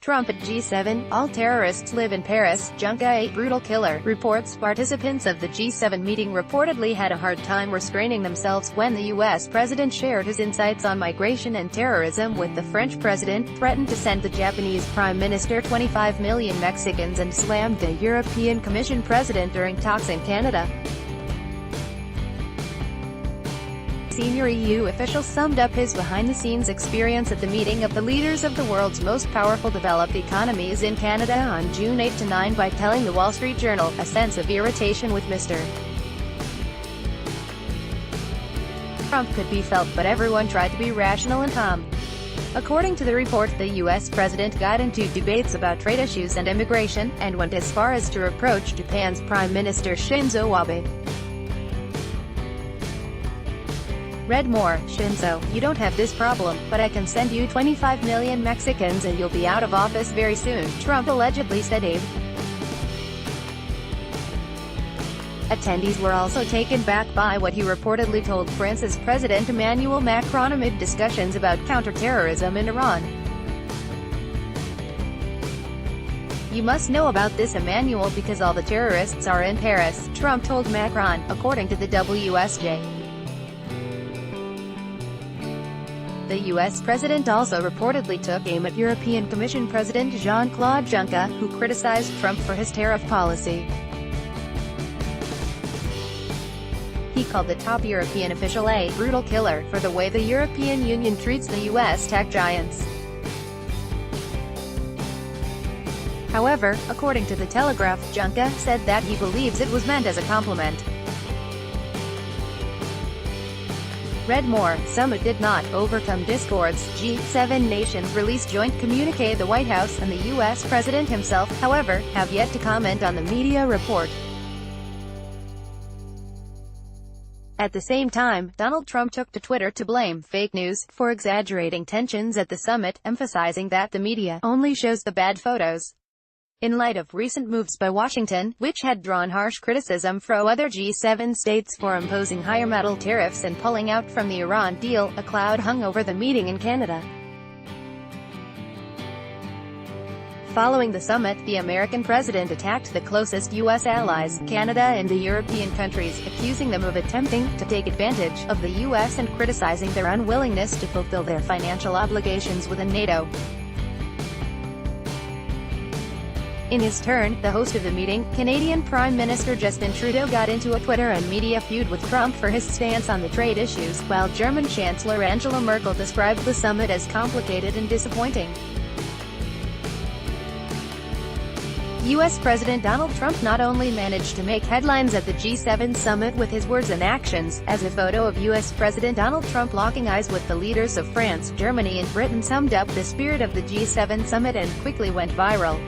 Trump at G7, all terrorists live in Paris, Juncker a brutal killer, reports. Participants of the G7 meeting reportedly had a hard time restraining themselves when the U.S. president shared his insights on migration and terrorism with the French president, threatened to send the Japanese prime minister 25 million Mexicans, and slammed the European Commission president during talks in Canada. Senior EU official summed up his behind-the-scenes experience at the meeting of the leaders of the world's most powerful developed economies in Canada on June 8 to 9 by telling the Wall Street Journal, a sense of irritation with Mr. Trump could be felt, but everyone tried to be rational and calm. According to the report, the U.S. president got into debates about trade issues and immigration, and went as far as to reproach Japan's Prime Minister Shinzo Abe. Read more, Shinzo, you don't have this problem, but I can send you 25 million Mexicans and you'll be out of office very soon, Trump allegedly said Abe. Attendees were also taken back by what he reportedly told France's President Emmanuel Macron amid discussions about counter-terrorism in Iran. You must know about this, Emmanuel, because all the terrorists are in Paris, Trump told Macron, according to the WSJ. The U.S. president also reportedly took aim at European Commission President Jean-Claude Juncker, who criticized Trump for his tariff policy. He called the top European official a brutal killer for the way the European Union treats the U.S. tech giants. However, according to The Telegraph, Juncker said that he believes it was meant as a compliment. Read more, summit did not overcome discords, G7 nations release joint communiqué. The White House and the U.S. president himself, however, have yet to comment on the media report. At the same time, Donald Trump took to Twitter to blame fake news for exaggerating tensions at the summit, emphasizing that the media only shows the bad photos. In light of recent moves by Washington, which had drawn harsh criticism from other G7 states for imposing higher metal tariffs and pulling out from the Iran deal, a cloud hung over the meeting in Canada. Following the summit, the American president attacked the closest U.S. allies, Canada and the European countries, accusing them of attempting to take advantage of the U.S. and criticizing their unwillingness to fulfill their financial obligations within NATO. In his turn, the host of the meeting, Canadian Prime Minister Justin Trudeau, got into a Twitter and media feud with Trump for his stance on the trade issues, while German Chancellor Angela Merkel described the summit as complicated and disappointing. U.S. President Donald Trump not only managed to make headlines at the G7 summit with his words and actions, as a photo of U.S. President Donald Trump locking eyes with the leaders of France, Germany and Britain summed up the spirit of the G7 summit and quickly went viral.